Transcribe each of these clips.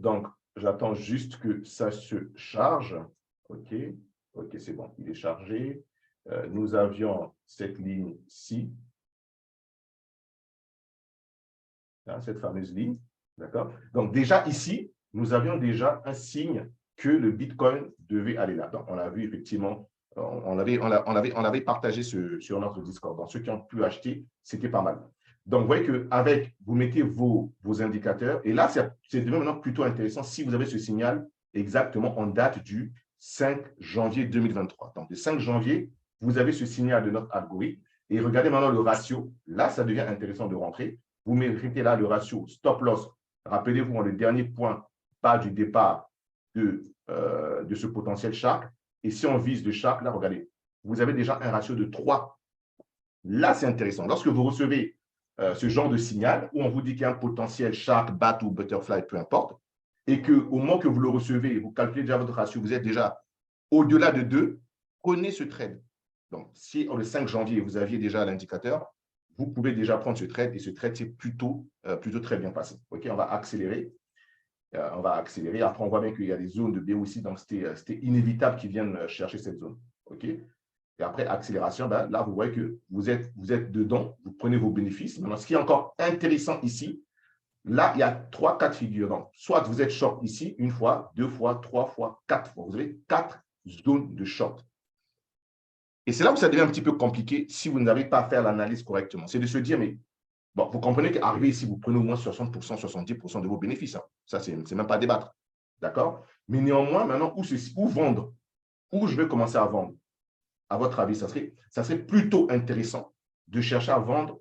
Donc, j'attends juste que ça se charge. OK, OK, c'est bon, il est chargé. Nous avions cette ligne-ci, hein, cette fameuse ligne. D'accord? Donc, déjà ici, nous avions déjà un signe que le Bitcoin devait aller là. Donc, on a vu effectivement, on avait partagé sur notre Discord. Donc, ceux qui ont pu acheter, c'était pas mal. Donc, vous voyez qu'avec, vous mettez vos indicateurs. Et là, c'est devenu maintenant plutôt intéressant si vous avez ce signal exactement en date du 5 janvier 2023. Donc, le 5 janvier, vous avez ce signal de notre algorithme. Et regardez maintenant le ratio. Là, ça devient intéressant de rentrer. Vous méritez là le ratio stop-loss. Rappelez-vous, le dernier point pas du départ de ce potentiel shark. Et si on vise de shark, là, regardez, vous avez déjà un ratio de 3. Là, c'est intéressant. Lorsque vous recevez ce genre de signal où on vous dit qu'il y a un potentiel shark, bat ou butterfly, peu importe, et qu'au moment que vous le recevez, vous calculez déjà votre ratio, vous êtes déjà au-delà de 2, prenez ce trade. Donc, si le 5 janvier, vous aviez déjà l'indicateur, vous pouvez déjà prendre ce trade et ce trade, c'est plutôt très bien passé. OK, on va accélérer. Après, on voit bien qu'il y a des zones de BO ici, donc c'était inévitable qu'ils viennent chercher cette zone. OK? Et après, accélération, ben, là, vous voyez que vous êtes dedans, vous prenez vos bénéfices. Maintenant, ce qui est encore intéressant ici, là, il y a 3 cas de figure. Donc, soit vous êtes short ici, 1 fois, 2 fois, 3 fois, 4 fois. Vous avez 4 zones de short. Et c'est là où ça devient un petit peu compliqué si vous n'avez pas à faire l'analyse correctement. C'est de se dire, mais bon, vous comprenez qu'arrivé ici, vous prenez au moins 60%, 70% de vos bénéfices. Hein. Ça, c'est même pas à débattre. D'accord? Mais néanmoins, maintenant, où vendre? Où je vais commencer à vendre? À votre avis, ça serait plutôt intéressant de chercher à vendre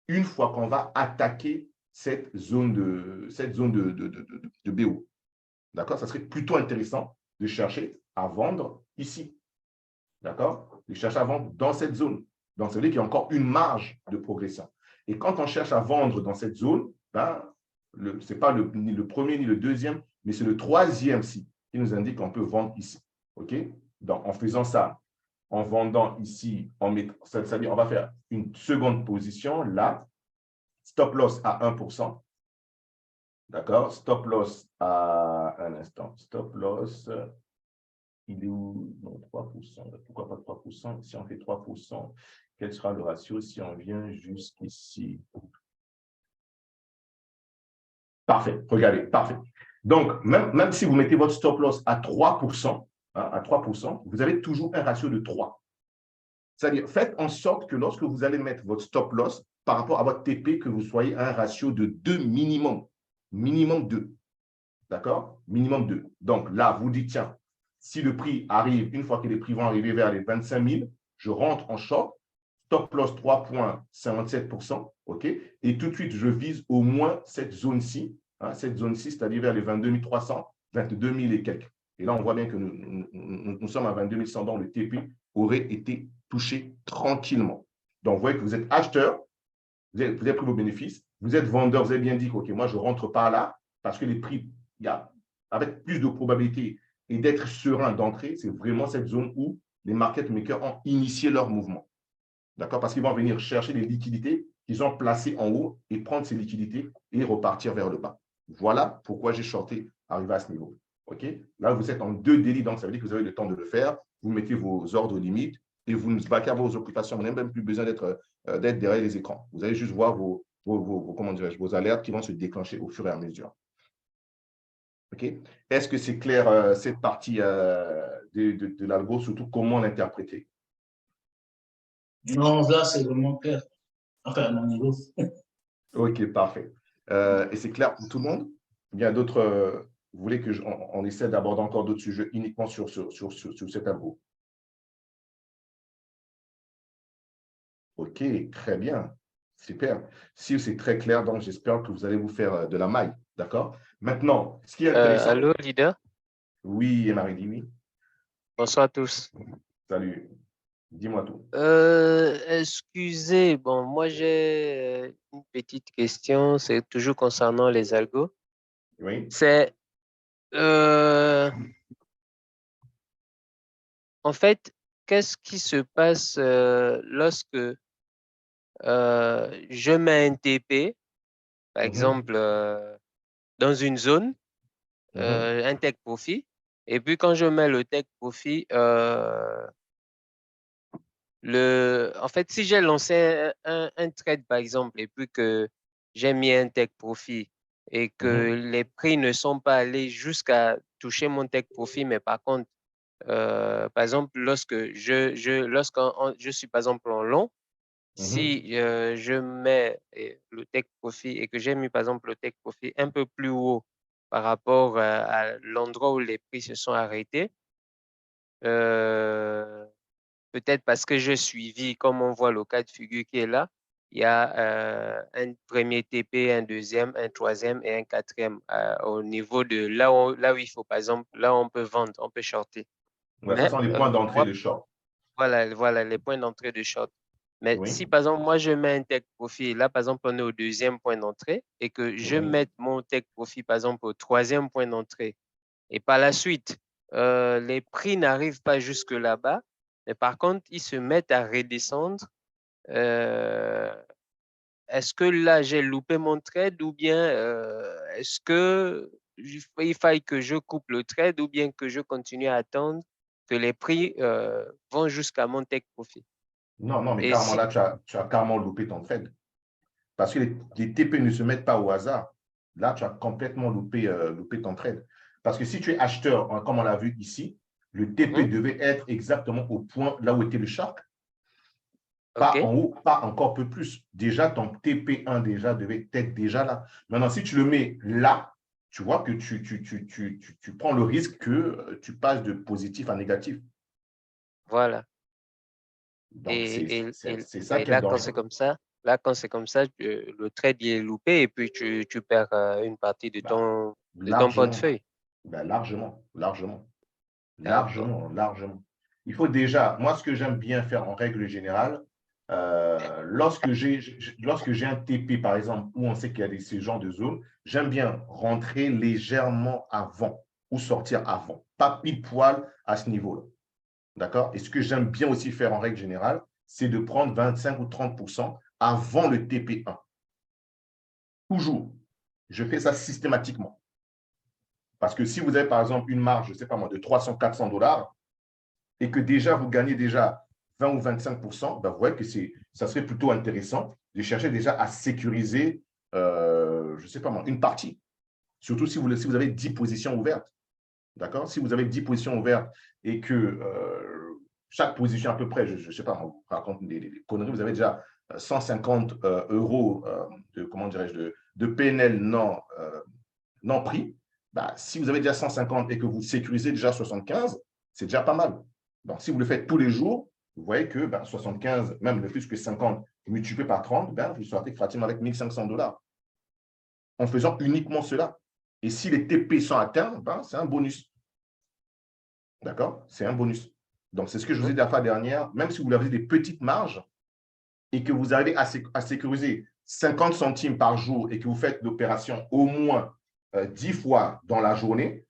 une fois qu'on va attaquer cette zone de BO. D'accord? Ça serait plutôt intéressant de chercher à vendre ici. D'accord? De chercher à vendre dans cette zone. Donc, ça veut dire qu'il y a encore une marge de progression. Et quand on cherche à vendre dans cette zone, ben, ce n'est pas ni le premier ni le deuxième, mais c'est le troisième site qui nous indique qu'on peut vendre ici. OK? Donc, en faisant ça, en vendant ici, c'est-à-dire on va faire une seconde position là, stop loss à 1%. D'accord? Stop loss à un instant. Stop loss, il est où? Non, 3%. Pourquoi pas 3%? Si on fait 3%, quel sera le ratio si on vient jusqu'ici? Parfait, regardez, parfait. Donc, même si vous mettez votre stop loss à 3%, hein, à 3%, vous avez toujours un ratio de 3. C'est-à-dire, faites en sorte que lorsque vous allez mettre votre stop loss par rapport à votre TP, que vous soyez à un ratio de 2 minimum. Minimum 2. D'accord? Minimum 2. Donc là, vous dites, tiens, si le prix arrive, une fois que les prix vont arriver vers les 25 000, je rentre en short, stop loss 3,57%, OK? Et tout de suite, je vise au moins cette zone-ci, hein, c'est-à-dire vers les 22 300, 22 000 et quelques. Et là, on voit bien que nous sommes à 22 100, donc le TP aurait été touché tranquillement. Donc, vous voyez que vous êtes acheteur, vous avez pris vos bénéfices, vous êtes vendeur, vous avez bien dit, OK, moi, je ne rentre pas là parce que les prix, il y a, avec plus de probabilité et d'être serein d'entrée, c'est vraiment cette zone où les market makers ont initié leur mouvement. D'accord? Parce qu'ils vont venir chercher les liquidités qu'ils ont placées en haut et prendre ces liquidités et repartir vers le bas. Voilà pourquoi j'ai shorté arrivé à ce niveau. OK? Là, vous êtes en 2 délits, donc ça veut dire que vous avez le temps de le faire. Vous mettez vos ordres limites et vous ne baquez à vos occupations. Vous n'avez même plus besoin d'être derrière les écrans. Vous allez juste voir vos alertes qui vont se déclencher au fur et à mesure. OK? Est-ce que c'est clair cette partie de l'algo, surtout comment l'interpréter? Non, là, c'est vraiment clair. Enfin, à mon niveau. OK, parfait. Et c'est clair pour tout le monde? Il y a d'autres. Vous voulez qu'on essaie d'aborder encore d'autres sujets uniquement sur cet algo? OK, très bien. Super. Si c'est très clair, donc j'espère que vous allez vous faire de la maille. D'accord? Maintenant, ce qui est intéressant. Allô, leader? Oui, Marie, oui. Bonsoir à tous. Salut. Dis-moi tout. Excusez, bon, moi j'ai une petite question, c'est toujours concernant les algos. Oui. C'est en fait, qu'est-ce qui se passe lorsque je mets un TP, par exemple, dans une zone un take profit. Et puis, quand je mets le take profit, en fait, si j'ai lancé un trade, par exemple, et puis que j'ai mis un take profit et que les prix ne sont pas allés jusqu'à toucher mon take profit, mais par contre, par exemple, lorsque je suis, par exemple, en long, si je mets le take profit et que j'ai mis, par exemple, le take profit un peu plus haut par rapport à l'endroit où les prix se sont arrêtés, peut-être parce que j'ai suivi, comme on voit le cas de figure qui est là, il y a un premier TP, un deuxième, un troisième et un quatrième au niveau de là où il faut, par exemple, là où on peut vendre, on peut shorter. Ouais, ça Mais sont les points d'entrée moi, de short. voilà les points d'entrée de short. Mais Oui. si, par exemple, moi, je mets un take profit, là, par exemple, on est au deuxième point d'entrée et que je Oui. mette mon take profit, par exemple, au troisième point d'entrée et par la suite, les prix n'arrivent pas jusque là-bas, mais par contre, ils se mettent à redescendre. Est-ce que là, j'ai loupé mon trade ou bien est-ce que il faille que je coupe le trade ou bien que je continue à attendre que les prix vont jusqu'à mon take profit? Non, non, mais Et carrément, si, là, tu as carrément loupé ton trade. Parce que les TP ne se mettent pas au hasard. Là, tu as complètement loupé ton trade. Parce que si tu es acheteur, comme on l'a vu ici, le TP devait être exactement au point là où était le shark. Pas OK, en haut, pas encore peu plus. Déjà, ton TP1 déjà devait être déjà là. Maintenant, si tu le mets là, tu vois que tu prends le risque que tu passes de positif à négatif. voilà. Donc, Et, et, et, c'est ça et qui est là, quand c'est dangereux. comme ça, le trade il est loupé et puis tu perds une partie Bah, de ton largement, portefeuille. bah, largement, largement. D'accord. Largement, largement. Il faut déjà, moi, ce que j'aime bien faire en règle générale, lorsque j'ai un TP, par exemple, où on sait qu'il y a ce genre de zone, j'aime bien rentrer légèrement avant ou sortir avant, pas pile poil à ce niveau-là. D'accord? Et ce que j'aime bien aussi faire en règle générale, c'est de prendre 25 ou 30% avant le TP1. Toujours. Je fais ça systématiquement. Parce que si vous avez, par exemple, une marge, je ne sais pas moi, de 300, 400 dollars, et que déjà vous gagnez déjà 20 ou 25%, ben vous voyez que ça serait plutôt intéressant de chercher déjà à sécuriser, je ne sais pas moi, une partie. Surtout si vous avez 10 positions ouvertes. D'accord? Si vous avez 10 positions ouvertes et que chaque position à peu près, je ne sais pas, moi, vous raconte des conneries, vous avez déjà 150 euros de, comment dirais-je, de PNL non pris. Bah, si vous avez déjà 150 et que vous sécurisez déjà 75, c'est déjà pas mal. Donc, si vous le faites tous les jours, vous voyez que 75, même le plus que 50 multiplié par 30, vous sortez pratiquement avec 1500 dollars en faisant uniquement cela. Et si les TP sont atteints, c'est un bonus. D'accord? C'est un bonus. Donc, c'est ce que je vous ai dit la fois dernière. Même si vous avez des petites marges et que vous arrivez à sécuriser 50 centimes par jour et que vous faites l'opération au moins 10 fois dans la journée,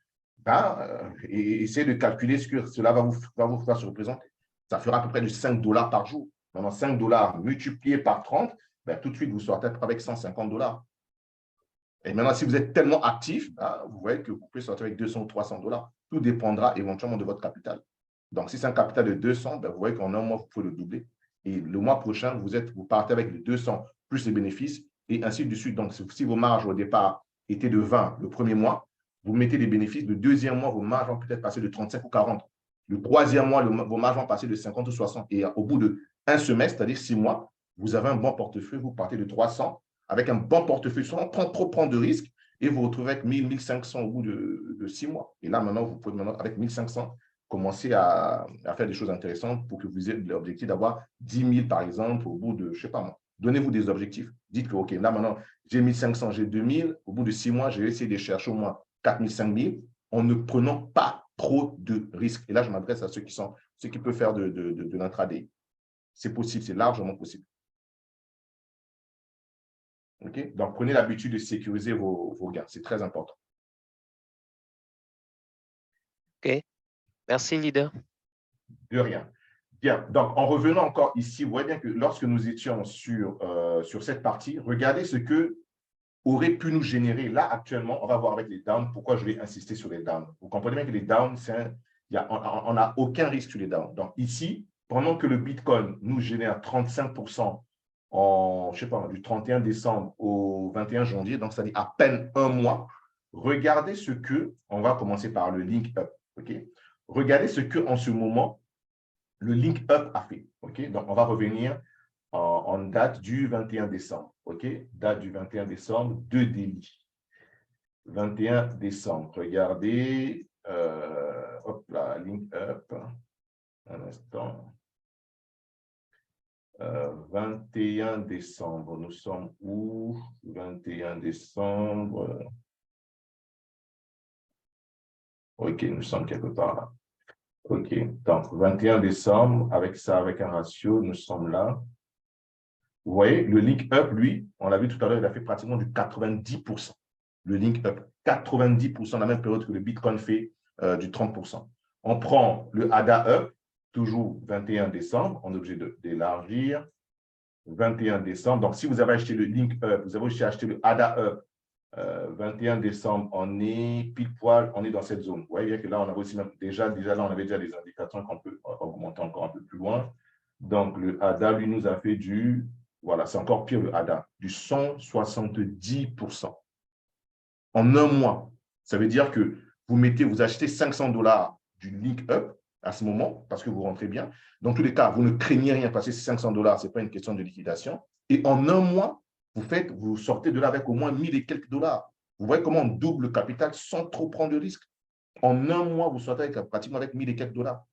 et essayez de calculer ce que cela va vous faire se représenter. Ça fera à peu près de 5 dollars par jour. Maintenant, 5 dollars multipliés par 30, tout de suite, vous sortez avec 150 dollars. Et maintenant, si vous êtes tellement actif, vous voyez que vous pouvez sortir avec 200 ou 300 dollars. Tout dépendra éventuellement de votre capital. Donc, si c'est un capital de 200, vous voyez qu'en un mois, vous pouvez le doubler. Et le mois prochain, vous partez avec les 200 plus les bénéfices et ainsi de suite. Donc, si vos marges au départ étaient de 20 le premier mois, vous mettez des bénéfices. Le deuxième mois, vos marges vont peut-être passer de 35 ou 40. Le troisième mois, vos marges vont passer de 50 ou 60. Et au bout d'un semestre, c'est-à-dire 6 mois, vous avez un bon portefeuille. Vous partez de 300 avec un bon portefeuille sans trop prendre de risques et vous retrouvez avec 1000, 1500 au bout de 6 mois. Et là, maintenant, vous pouvez, avec 1500, commencer à faire des choses intéressantes pour que vous ayez l'objectif d'avoir 10 000, par exemple, au bout de, je ne sais pas moi. Donnez-vous des objectifs. Dites que, OK, là, maintenant, j'ai 1500, j'ai 2000. Au bout de 6 mois, j'ai essayé de chercher au moins 4000, 5000 en ne prenant pas trop de risques. Et là, je m'adresse à ceux qui peuvent faire de l'intraday. C'est possible, c'est largement possible. Okay? Donc, prenez l'habitude de sécuriser vos gains. C'est très important. OK. Merci, leader. De rien. Bien. Donc, en revenant encore ici, vous voyez bien que lorsque nous étions sur cette partie, regardez ce que aurait pu nous générer, là actuellement, on va voir avec les downs, pourquoi je vais insister sur les downs. Vous comprenez bien que les downs, on n'a aucun risque sur les downs. Donc ici, pendant que le Bitcoin nous génère 35% je sais pas, du 31 décembre au 21 janvier, donc ça dit à peine un mois, regardez ce que, on va commencer par le link up, ok? Regardez ce que en ce moment, le link up a fait, ok? Donc on va revenir en date du 21 décembre, ok? Date du 21 décembre, 2 délits. 21 décembre, regardez, hop là, link up, un instant. 21 décembre, nous sommes où? 21 décembre. Ok, nous sommes quelque part là. Ok, donc 21 décembre, avec ça, avec un ratio, nous sommes là. Vous voyez, le link up, lui, on l'a vu tout à l'heure, il a fait pratiquement du 90%. Le link up, 90%, la même période que le Bitcoin fait du 30%. On prend le ADA up, toujours 21 décembre, on est obligé d'élargir. 21 décembre. Donc, si vous avez acheté le link up, vous avez aussi acheté le ADA up, 21 décembre, on est pile poil, on est dans cette zone. Vous voyez que là, on avait aussi même, déjà là, on avait déjà des indications qu'on peut augmenter encore un peu plus loin. Donc, le ADA, lui, nous a fait voilà, c'est encore pire le ADA, du 170%. En un mois. Ça veut dire que vous achetez $500 du link up à ce moment, parce que vous rentrez bien. Dans tous les cas, vous ne craignez rien parce que c'est $500, ce n'est pas une question de liquidation. Et en un mois, vous sortez de là avec au moins 1000 et quelques dollars. Vous voyez comment on double le capital sans trop prendre de risques. En un mois, vous sortez pratiquement avec 1000 et quelques dollars.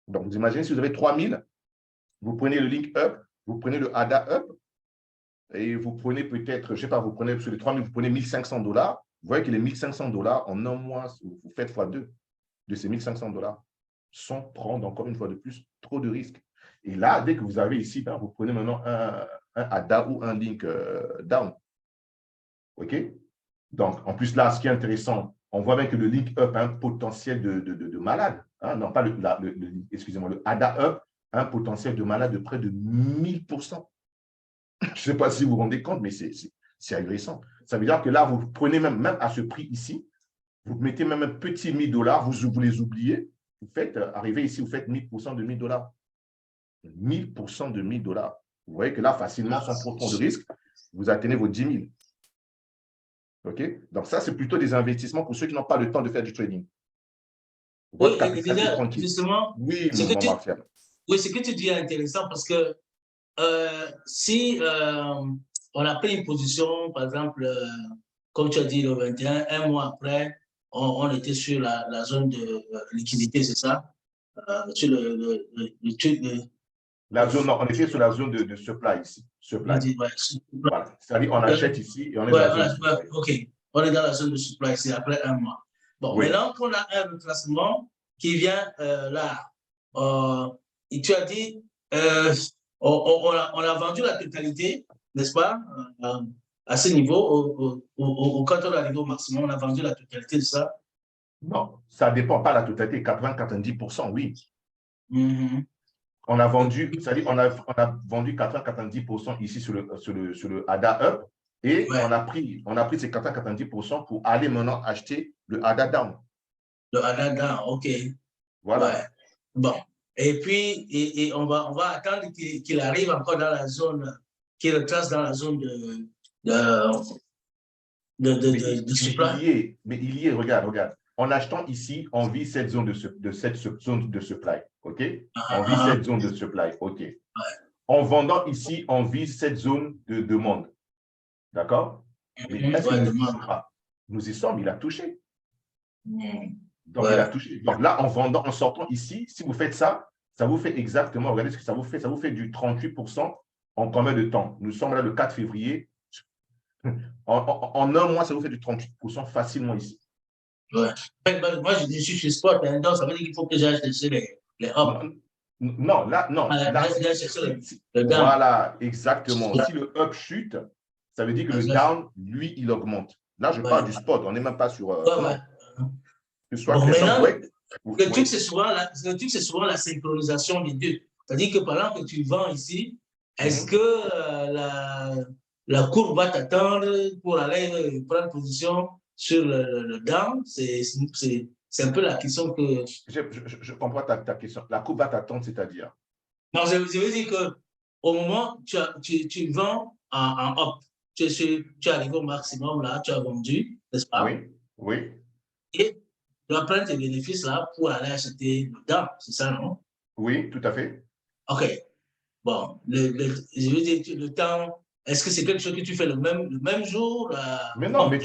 Donc, vous imaginez si vous avez 3000, vous prenez le link up, vous prenez le ADA up, et vous prenez peut-être, je ne sais pas, vous prenez sur les 3000, vous prenez $1500. Vous voyez que les $1500, en un mois, vous faites x2 de ces $1500 sans prendre, encore une fois de plus, trop de risques. Et là, dès que vous avez ici, ben, vous prenez maintenant un ADA ou un link down. OK? Donc, en plus, là, ce qui est intéressant, on voit bien que le link up a un potentiel de malade. Hein? Non, pas excusez-moi, le ADA up a un potentiel de malade de près de 1000%. Je ne sais pas si vous vous rendez compte, mais c'est agressant. Ça veut dire que là, vous prenez même à ce prix ici, vous mettez même un petit $1000, vous les oubliez, vous faites, arrivez ici, vous faites 1000% de $1000. 1000% de $1000. Vous voyez que là, facilement, sans trop prendre de risque, vous atteignez vos 10 000. OK? Donc, ça, c'est plutôt des investissements pour ceux qui n'ont pas le temps de faire du trading. Votre capital est tranquille. Justement, oui, ce que tu dis est intéressant parce que si on a pris une position, par exemple, comme tu as dit, le 21, un mois après, on était sur la zone de liquidité, c'est ça? Sur le truc de… Non, on était sur la zone de supply ici. Supply. Voilà. C'est-à-dire, on achète ici et on est dans la zone de supply. OK. On est dans la zone de supply ici après un mois. Bon, maintenant qu'on a un retracement qui vient là, et tu as dit, on a vendu la totalité, n'est-ce pas, à ce niveau, quand on arrive au maximum, on a vendu la totalité de ça? Non, ça ne dépend pas de la totalité, 80-90%, oui. Mm-hmm. On a vendu, c'est-à-dire on a vendu 80-90% ici sur le ADA up et on a pris ces 80-90% pour aller maintenant acheter le ADA down. Le ADA down, OK. Voilà. Ouais. Bon. Et puis, et on va attendre qu'il arrive encore dans la zone, qu'il retrace dans la zone de supply. Mais il y est, regarde. En achetant ici, on vit cette zone cette zone de supply. OK? On vit cette zone de supply. OK. Ouais. En vendant ici, on vise cette zone de demande. D'accord? Mais est-ce que nous y sommes pas? Nous y sommes, il a touché. Donc, il a touché. Donc là, en sortant ici, si vous faites ça, ça vous fait exactement, regardez ce que ça vous fait. Ça vous fait du 38% en combien de temps? Nous sommes là le 4 février. En un mois, ça vous fait du 38% facilement ici. Ouais. Moi, je suis chez Spot, hein, donc ça veut dire qu'il faut que j'aille chercher les up. Non, là, non. Voilà, exactement. Si le up chute, ça veut dire que le down, lui, il augmente. Là, je parle du spot. On n'est même pas sur… Que ce soit maintenant, le truc, c'est souvent la synchronisation des deux. C'est-à-dire que pendant que tu vends ici, est-ce que la courbe va t'attendre pour aller prendre position sur le down. C'est un peu la question que… Je comprends ta question. La courbe va t'attendre, c'est-à-dire? Non, je veux dire qu'au moment où tu vends en up, tu arrives au maximum là, tu as vendu, n'est-ce pas? Oui, oui, Et tu vas prendre tes bénéfices là pour aller acheter le down, c'est ça, non? oui, tout à fait. OK. Bon, je veux dire, le temps, est-ce que c'est quelque chose que tu fais le même jour? Mais non, Bon, mais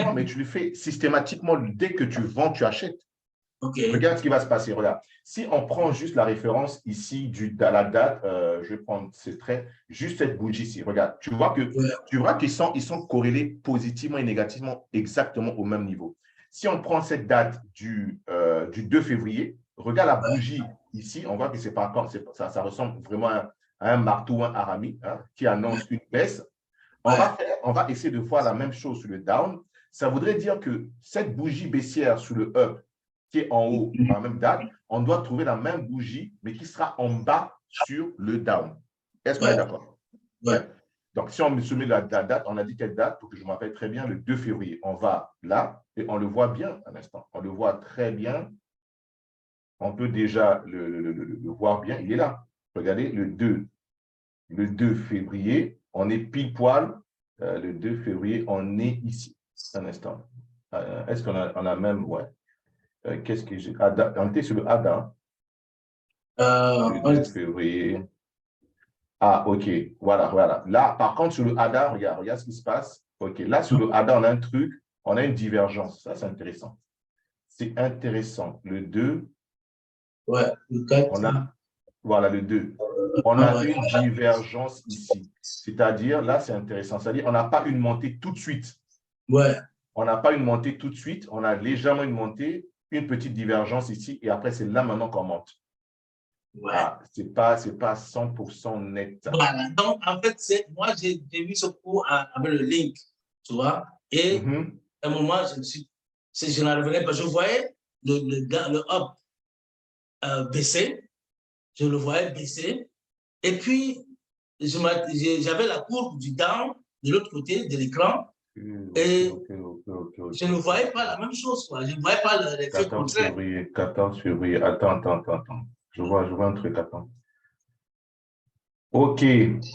non, mais tu le fais systématiquement. Dès que tu vends, tu achètes. OK. Regarde ce qui va se passer. Regarde. Si on prend juste la référence ici de la date, je vais prendre ces traits, juste cette bougie ici. Regarde, Ouais, tu vois qu'ils sont corrélés positivement et négativement exactement au même niveau. Si on prend cette date du 2 février, regarde la bougie ici, on voit que c'est pas ça ressemble vraiment à un marteau, un harami, hein, qui annonce une baisse. ouais, On va essayer de voir la même chose sur le down. Ça voudrait dire que cette bougie baissière sur le up, qui est en haut à la même date, on doit trouver la même bougie, mais qui sera en bas sur le down. Est-ce qu'on est ouais, d'accord? ouais. Ouais. Donc, si on se met la date, on a dit quelle date, pour que je me rappelle très bien, le 2 février. On va là et on le voit bien un instant. On le voit très bien. On peut déjà le voir bien. Il est là. Regardez, le 2 février, on est pile poil. Le 2 février, on est ici. Un instant. Est-ce qu'on a, on a même, ouais. Qu'est-ce que j'ai? On était sur le ADA, le 2 février. Ah, OK. Voilà, voilà. Là, par contre, sur le ADA, regarde ce qui se passe. OK. Là, sur le ADA, on a un truc, on a une divergence. Ça, c'est intéressant. C'est intéressant. Le 2, Ouais, le 4. on a, voilà, le 2. On Ah, a ouais, une divergence ici. C'est-à-dire, là, c'est intéressant. C'est-à-dire, on n'a pas une montée tout de suite. ouais, On n'a pas une montée tout de suite. On a légèrement une montée, une petite divergence ici. Et après, c'est là maintenant qu'on monte. ouais. Ah, c'est pas 100% net. Voilà. Donc, en fait, moi, j'ai vu ce cours avec le link, tu vois. Et Mhm. à un moment, je n'arrivais pas. Je voyais le up baisser. Je le voyais baisser. Et puis, j'avais la courbe du down de l'autre côté de l'écran. Et je ne voyais pas la même chose, quoi. Je ne voyais pas l'effet 14 contraire. février, 14 février. Attends. Je vois un truc, attends. OK,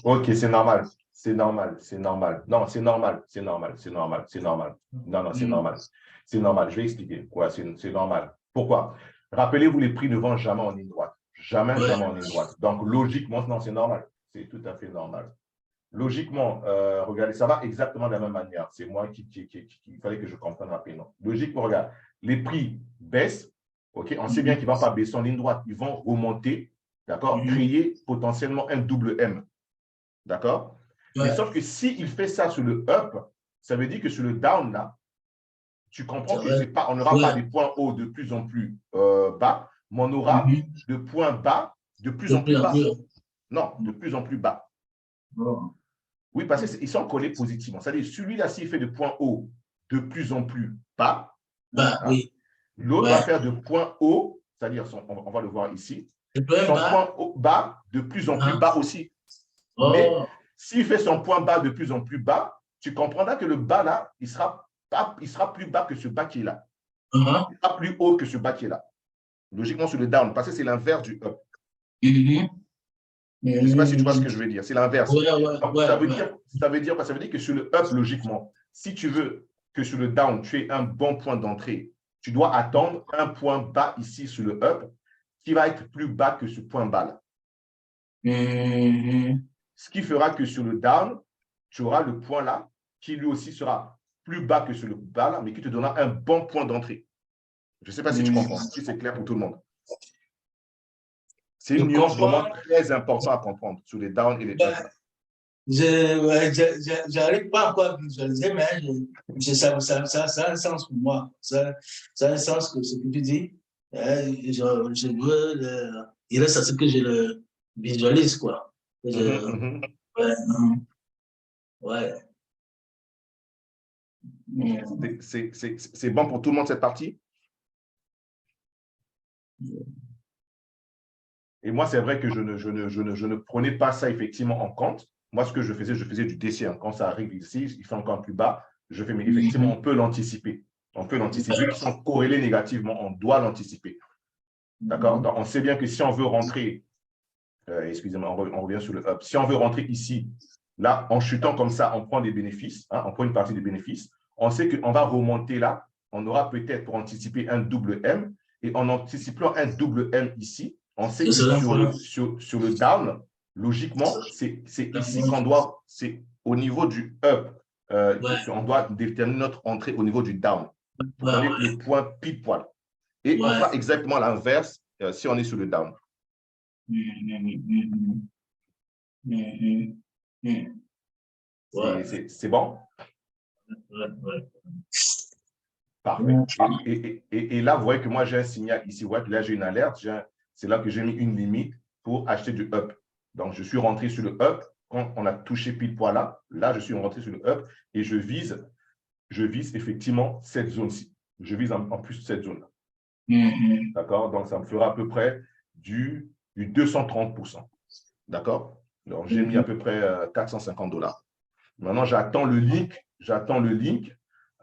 OK, c'est normal. C'est normal, c'est normal. Non, c'est normal, c'est normal, c'est normal, c'est normal. Non, non, c'est Mm. normal. C'est normal, je vais expliquer. Ouais, c'est normal. Pourquoi? Rappelez-vous, les prix ne vont jamais en ligne droite. Jamais, Ouais. jamais en ligne droite. Donc, logiquement, non, c'est normal. C'est tout à fait normal. Logiquement, regardez, ça va exactement de la même manière. C'est moi il fallait que je comprenne rapidement. Logiquement, regarde, les prix baissent. OK, on sait bien qu'ils ne vont pas baisser en ligne droite. Ils vont remonter, d'accord, Mhm. créer potentiellement un double M. D'accord? Mais Ouais, sauf que s'il fait ça sur le up, ça veut dire que sur le down, là, tu comprends c'est que vrai. c'est pas, on n'aura Ouais. pas des points hauts de plus en plus bas, mais on aura Mhm. de points bas de plus De en plus plus en bas. plus. Non, de plus en plus bas. Bon. Oui, parce qu'ils sont collés positivement. C'est-à-dire, celui-là, s'il fait de points hauts de plus en plus bas, Bah, hein, oui. l'autre va Ouais. faire de points hauts, c'est-à-dire, on va le voir ici, Le point son bas. point bas de plus en plus Hein. bas aussi. Mais Oh. s'il fait son point bas de plus en plus bas, tu comprendras que le bas là, il sera plus bas que ce bas qui est là. Uh-huh. Il sera plus haut que ce bas qui est là. Logiquement, sur le down, parce que c'est l'inverse du up. Mhm. Je ne sais pas si tu vois ce Mhm. que je veux dire. C'est l'inverse. Ouais, ouais, Donc, ouais, ouais. ça veut dire que sur le up, logiquement, si tu veux que sur le down, tu aies un bon point d'entrée, tu dois attendre un point bas ici sur le up qui va être plus bas que ce point bas là. Mhm. Ce qui fera que sur le down, tu auras le point là qui lui aussi sera plus bas que sur le bas là, mais qui te donnera un bon point d'entrée. Je ne sais pas si tu comprends, Mhm. si c'est clair pour tout le monde. C'est Je une nuance vraiment comprends. très importante à comprendre sur les downs et les Ben, up là. ouais, j'arrive pas encore à visualiser, mais ça a un sens pour moi. Ça a un sens que ce que tu dis. Je veux il reste à ce que je le visualise, quoi. Mhm, mhm. Ouais, ouais. Mhm. C'est bon pour tout le monde cette partie. Et moi, c'est vrai que je ne prenais pas ça effectivement en compte. moi, ce que je faisais du DC. Quand ça arrive ici, il fait encore plus bas. Je fais, mais effectivement, on peut l'anticiper. On peut l'anticiper. Vu qu'ils sont corrélés négativement, on doit l'anticiper. D'accord? Donc, on sait bien que si on veut rentrer, excusez-moi, on revient sur le up. Si on veut rentrer ici, là, en chutant comme ça, on prend des bénéfices, hein, on prend une partie des bénéfices. On sait qu'on va remonter là. On aura peut-être pour anticiper un double M. Et en anticipant un double M ici, on sait que sur le down, logiquement, c'est ici qu'on doit, c'est au niveau du up, on doit déterminer notre entrée au niveau du down pour donner le point pile poil. Et on fera exactement l'inverse si on est sur le down. C'est bon? Parfait. Et là, vous voyez que moi, j'ai un signal ici. Vous voyez que là, j'ai une alerte. C'est là que j'ai mis une limite pour acheter du up. Donc, je suis rentré sur le up. Quand on a touché pile poil là, je suis rentré sur le up et je vise effectivement cette zone-ci. Je vise en plus cette zone-là. D'accord? Donc, ça me fera à peu près du 230%. D'accord? Donc, j'ai mis à peu près $450. Maintenant, j'attends le link.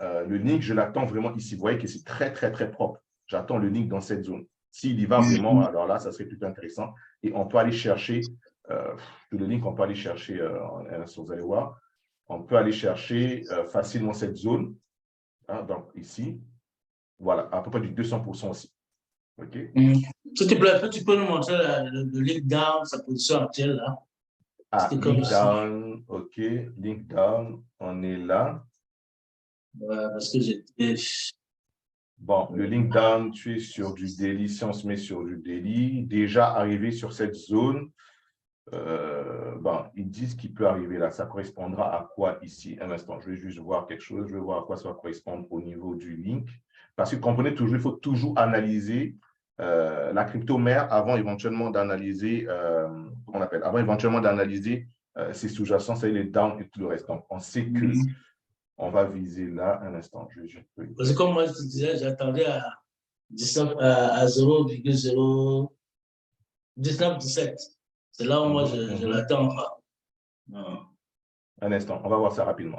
Le link, je l'attends vraiment ici. Vous voyez que c'est très, très, très propre. J'attends le link dans cette zone. S'il y va vraiment, alors là, ça serait plutôt intéressant. Et on peut aller chercher, le link, on peut aller chercher, vous allez voir, on peut aller chercher facilement cette zone. Hein, donc, ici, voilà, à peu près du 200% aussi. OK? S'il te plaît, tu peux nous montrer le link down, sa position actuelle là? Link down, OK. Link down, on est là. Parce que j'étais… Bon, le link down, tu es sur du daily. Si on se met sur du daily, déjà arrivé sur cette zone, bon, ils disent qu'il peut arriver là. Ça correspondra à quoi ici? Un instant, je vais juste voir quelque chose. Je vais voir à quoi ça va correspondre au niveau du link. Parce que comprenez toujours, il faut toujours analyser la crypto-mère avant éventuellement d'analyser, comment on appelle, avant éventuellement d'analyser ses sous-jacents, c'est-à-dire les down et tout le reste. Donc, on sait que on va viser là un instant. Parce que comme moi, je te disais, j'attendais à 0,1917. C'est là où moi, je l'attends. Un instant, on va voir ça rapidement.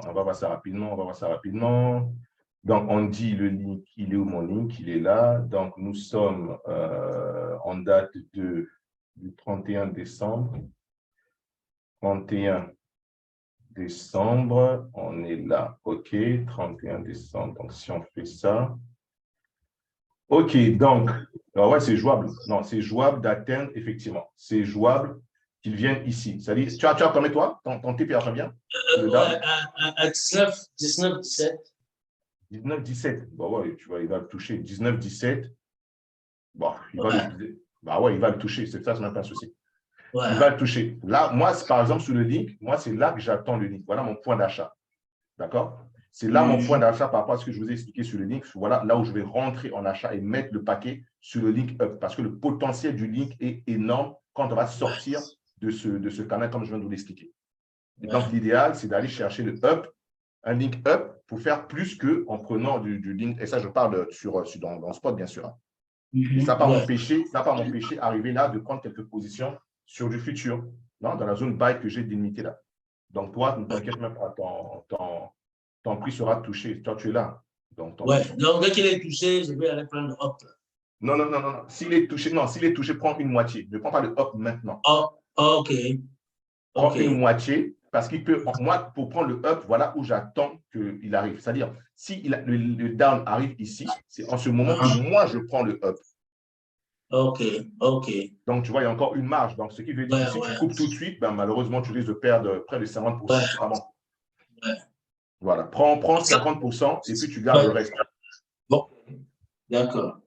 Donc, on dit le link, il est où mon link? Il est là. Donc, nous sommes en date du 31 décembre. 31 décembre, on est là. OK, 31 décembre. Donc, si on fait ça. OK, donc, ouais, c'est jouable. Non, c'est jouable d'atteindre, effectivement. C'est jouable qu'ils viennent ici. C'est-à-dire, tu as combien toi? Ton TP à combien? À 19-17. 19-17. Bon, ouais, tu vois, il va le toucher. 19-17. Bon, il va le toucher. C'est ça, c'est même pas un souci. Il va le toucher. Là, moi, par exemple, sur le link, moi, c'est là que j'attends le link. Voilà mon point d'achat. D'accord? C'est là mon point d'achat par rapport à ce que je vous ai expliqué sur le link. Voilà là où je vais rentrer en achat et mettre le paquet sur le link up. Parce que le potentiel du link est énorme quand on va sortir de ce canal, comme je viens de vous l'expliquer. Et donc, l'idéal, c'est d'aller chercher le up, un link up, pour faire plus qu'en prenant du link. Et ça, je parle dans Spot, bien sûr. Et ça va m'empêcher d'arriver là de prendre quelques positions sur du futur, non, dans la zone buy que j'ai délimitée là. Donc, toi, ne t'inquiète même pas, ton prix sera touché. Toi, tu es là. Donc, dès qu'il est touché, je vais aller prendre le up. Non. S'il est touché, prends une moitié. Ne prends pas le up maintenant. OK. Prends une moitié parce qu'il peut, moi, pour prendre le up, voilà où j'attends qu'il arrive. C'est-à-dire, si le down arrive ici, c'est en ce moment que moi, je prends le up. OK. Donc, tu vois, il y a encore une marge. Donc, ce qui veut dire que si tu coupes tout de suite, ben, malheureusement, tu risques de perdre près de 50%. C'est pas bon. Voilà. Prends 50% et puis tu gardes le reste. Bon. D'accord.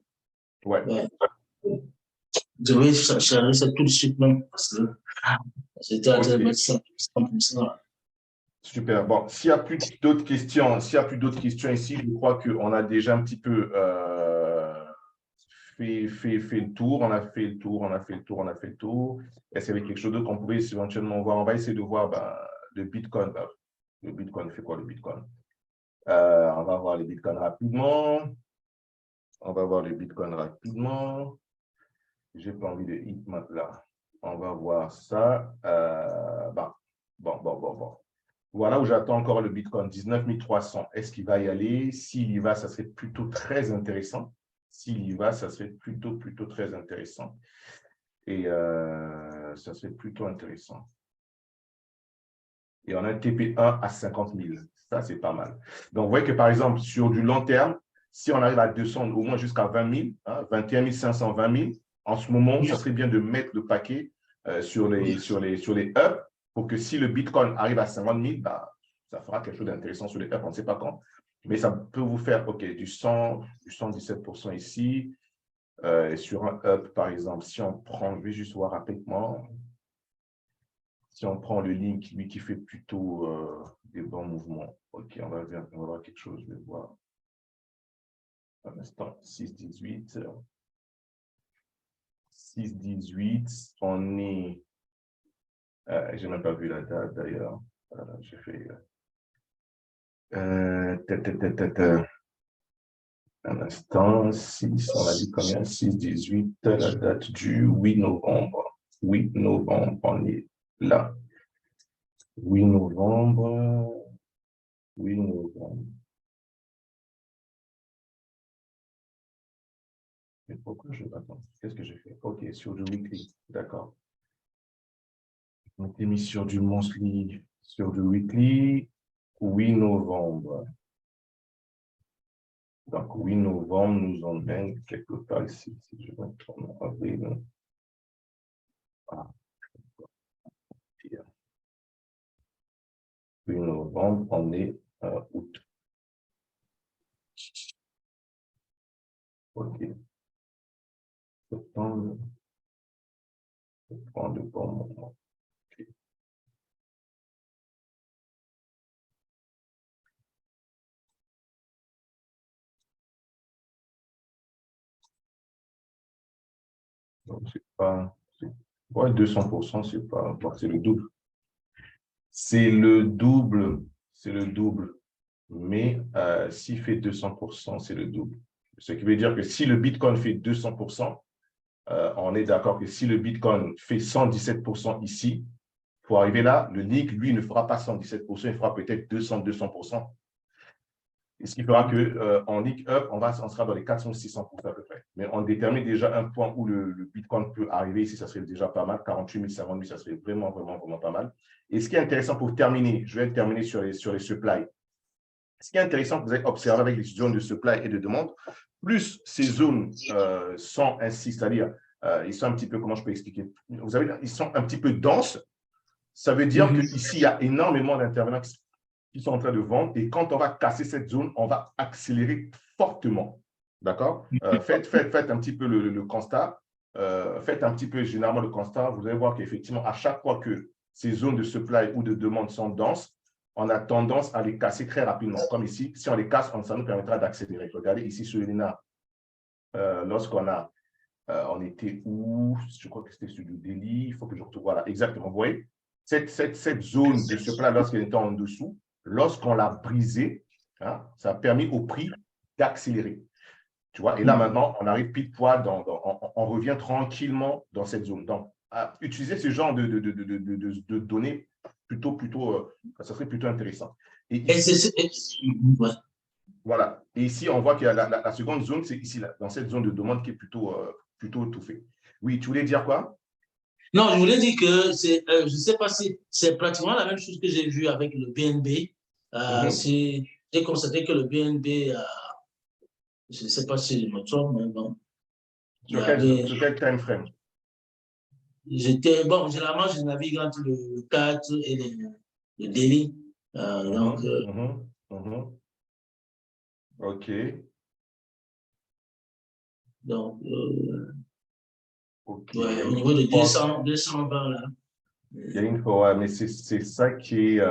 Ouais. Je vais charger ça tout de suite même parce que c'était à 100%. Super. Bon, s'il n'y a plus d'autres questions, ici, je crois qu'on a déjà un petit peu fait le tour. On a fait le tour. Est-ce qu'il y avait quelque chose d'autre qu'on pouvait éventuellement voir? On va essayer de voir le Bitcoin. Le Bitcoin fait quoi, le Bitcoin? On va voir les Bitcoins rapidement. J'ai pas envie de hitmap là. On va voir ça. Bon. Voilà où j'attends encore le Bitcoin, 19 300. Est-ce qu'il va y aller? S'il y va, ça serait plutôt très intéressant. S'il y va, ça serait plutôt très intéressant. Et ça serait plutôt intéressant. Et on a un TP1 à 50 000. Ça, c'est pas mal. Donc, vous voyez que, par exemple, sur du long terme, si on arrive à 200, au moins jusqu'à 20 000, 21 500, 20 000, en ce moment, ça serait bien de mettre le paquet sur les ups pour que si le Bitcoin arrive à 50 000, bah, ça fera quelque chose d'intéressant sur les ups, on ne sait pas quand. Mais ça peut vous faire du 117% ici. Sur un up, par exemple, si on prend, je vais juste voir rapidement, si on prend le link, lui qui fait plutôt des bons mouvements. OK, on va voir quelque chose, je vais voir. Un instant, 6,18. 6,18, on est... je n'ai même pas vu la date d'ailleurs. J'ai fait... un instant, 6, on a dit combien? 6,18, la date du 8 novembre. 8 novembre, on est là. 8 novembre. 8 novembre. Mais pourquoi je... Attends, qu'est-ce que j'ai fait? OK, sur du weekly, d'accord. On était mis sur du monthly, sur du weekly, 8 novembre. Donc, 8 novembre, nous en mène quelque part ici. Si je vais tourner avril. Ah, 8 novembre, on est août. OK. Septembre. Je prends le bon moment. Okay. Donc, c'est pas... Ouais, 200%, c'est pas... Bon, c'est le double. C'est le double. C'est le double. Mais s'il fait 200%, c'est le double. Ce qui veut dire que si le Bitcoin fait 200%, on est d'accord que si le Bitcoin fait 117% ici, pour arriver là, le NIC, lui, ne fera pas 117%, il fera peut-être 200%. Et ce qui fera qu'en NIC up, on sera dans les 400-600% à peu près. Mais on détermine déjà un point où le Bitcoin peut arriver. Ici, ça serait déjà pas mal. 48 000, 50 000, ça serait vraiment pas mal. Et ce qui est intéressant pour terminer, je vais terminer sur les supplies. Ce qui est intéressant que vous avez observé avec les zones de supply et de demande, plus ces zones sont ainsi, c'est-à-dire, ils sont un petit peu, comment je peux expliquer? Vous savez, ils sont un petit peu denses. Ça veut dire qu'ici, il y a énormément d'intervenants qui sont en train de vendre. Et quand on va casser cette zone, on va accélérer fortement. D'accord? Faites un petit peu le constat. Faites un petit peu généralement le constat. Vous allez voir qu'effectivement, à chaque fois que ces zones de supply ou de demande sont denses, on a tendance à les casser très rapidement. Comme ici, si on les casse, ça nous permettra d'accélérer. Regardez ici sur l'ENA, lorsqu'on a, on était où? Je crois que c'était sur du délit. Il faut que je retrouve. Voilà, exactement. Vous voyez, cette zone de supply, lorsqu'elle était en dessous, lorsqu'on l'a brisée, ça a permis au prix d'accélérer. Tu vois, et là maintenant, on arrive pile poil, on revient tranquillement dans cette zone. Donc, utiliser ce genre de données ça serait plutôt intéressant. Et ici, voilà. Et ici, on voit que la seconde zone, c'est ici, là, dans cette zone de demande qui est plutôt étouffée. Oui, tu voulais dire quoi? Non, je voulais dire que je ne sais pas si c'est pratiquement la même chose que j'ai vu avec le BNB. J'ai constaté que le BNB, je ne sais pas si je me trompe, mais bon. Sur quel time frame? Bon, généralement, je navigue entre le 4 et le daily. Donc, OK. Donc, OK. Ouais, au niveau de 220, là. Il y a une fois, ouais, mais c'est ça qui est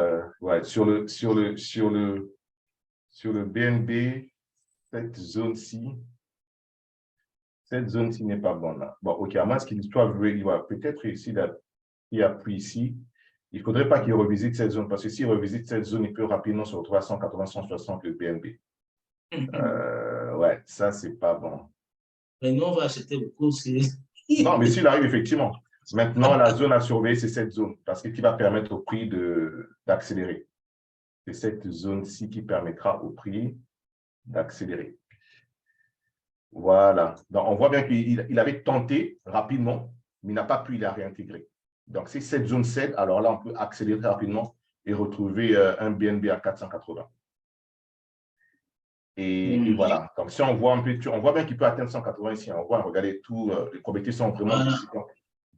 ouais, sur le BNB, cette zone-ci n'est pas bonne là. Bon, OK, à moins qu'il soit peut-être réussir il appuie ici. Il ne faudrait pas qu'il revisite cette zone, parce que s'il revisite cette zone, il peut rapidement se retrouver à 180, 160 le BNB. Ouais, ça, c'est pas bon. Mais nous, on va acheter beaucoup. Non, mais s'il arrive, effectivement. Maintenant, la zone à surveiller, c'est cette zone, parce que qui va permettre au prix d'accélérer. C'est cette zone-ci qui permettra au prix d'accélérer. Voilà. Donc, on voit bien qu'il avait tenté rapidement, mais il n'a pas pu, il a réintégré. Donc, si cette zone cède, alors là, on peut accélérer rapidement et retrouver un BNB à 480. Et voilà. Donc, si on voit un peu, on voit bien qu'il peut atteindre 180 ici. On voit, regardez, les probabilités sont vraiment conséquentes.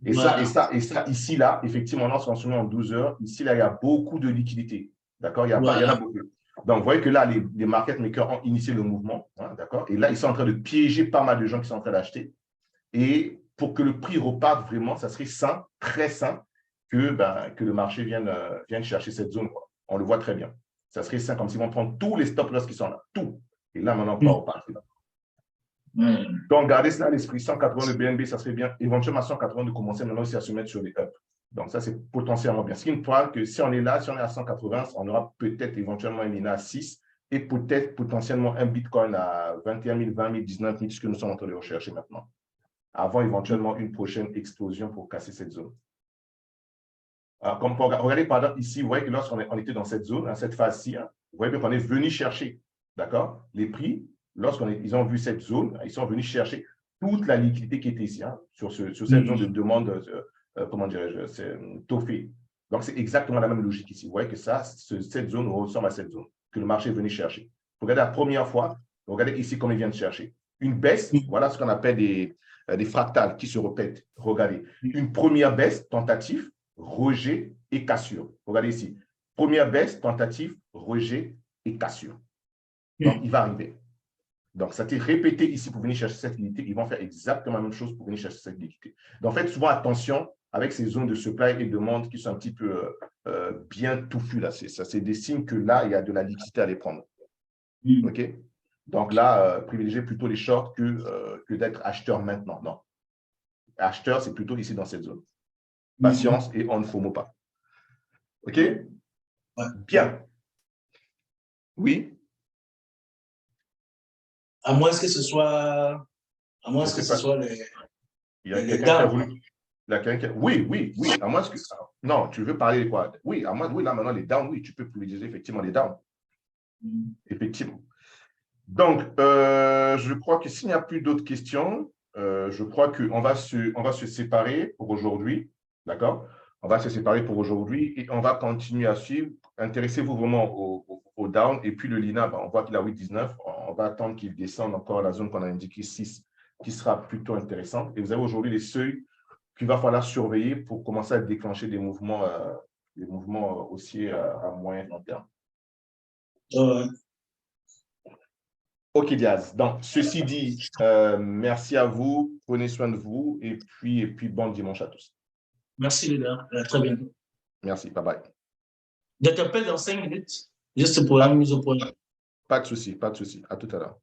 Et ça, ici, là, effectivement, lorsqu'on se met en 12 heures, ici, là, il y a beaucoup de liquidités. D'accord? Il y en a beaucoup. Donc, vous voyez que là, les market makers ont initié le mouvement. Hein, d'accord? Et là, ils sont en train de piéger pas mal de gens qui sont en train d'acheter. Et pour que le prix reparte vraiment, ça serait sain, très sain, que le marché vienne chercher cette zone, quoi. On le voit très bien. Ça serait sain, comme s'ils vont prendre tous les stop loss qui sont là. Tout. Et là, maintenant, on peut repartir. Donc, gardez cela à l'esprit. 180 le BNB, ça serait bien. Éventuellement, à 180, de commencer maintenant aussi à se mettre sur les ups. Donc, ça, c'est potentiellement bien. Ce qui nous parle que si on est là, si on est à 180, on aura peut-être éventuellement un INA à 6 et peut-être potentiellement un Bitcoin à 21 000, 20 000, 19 000, ce que nous sommes en train de rechercher maintenant. Avant éventuellement une prochaine explosion pour casser cette zone. Alors, comme regardez, par exemple, ici, vous voyez que lorsqu'on était dans cette zone, dans cette phase-ci, hein, vous voyez bien qu'on est venu chercher, d'accord, les prix. Lorsqu'ils ont vu cette zone, ils sont venus chercher toute la liquidité qui était ici, hein, sur cette zone de demande, comment dirais-je, c'est toffé. Donc, c'est exactement la même logique ici. Vous voyez que cette zone ressemble à cette zone que le marché est venu chercher. Regardez la première fois, regardez ici comme il vient de chercher. Une baisse, voilà ce qu'on appelle des fractales qui se répètent. Regardez, une première baisse, tentative, rejet et cassure. Regardez ici. Première baisse, tentative, rejet et cassure. Donc, il va arriver. Donc, ça a été répété ici pour venir chercher cette liquidité. Ils vont faire exactement la même chose pour venir chercher cette liquidité. Donc, faites souvent attention avec ces zones de supply et de demande qui sont un petit peu bien touffues. C'est des signes que là, il y a de la liquidité à les prendre. OK? Donc là, privilégiez plutôt les shorts que d'être acheteur maintenant. Non. Acheteur, c'est plutôt ici dans cette zone. Patience et on ne FOMO pas. OK? Bien. Oui? À moins que ce soit, les. Il y a quelqu'un qui a voulu. Oui. À moins que. Non, tu veux parler de quoi? Oui, à moins. Oui, là maintenant, les downs, oui, tu peux privilégier effectivement les downs. Effectivement. Donc, je crois que s'il n'y a plus d'autres questions, je crois qu'on va se séparer pour aujourd'hui. D'accord? On va se séparer pour aujourd'hui et on va continuer à suivre. Intéressez-vous vraiment au down. Et puis le Lina, on voit qu'il a 8,19. On va attendre qu'il descende encore à la zone qu'on a indiquée 6, qui sera plutôt intéressante. Et vous avez aujourd'hui les seuils qu'il va falloir surveiller pour commencer à déclencher des mouvements haussiers à moyen et long terme. Ok, Diaz. Donc, ceci dit, merci à vous. Prenez soin de vous. Et puis bon dimanche à tous. Merci, les gars. À très bientôt. Merci. Bye bye. Je t'appelle dans 5 minutes, juste pour la mise au point. Pas de souci. À tout à l'heure.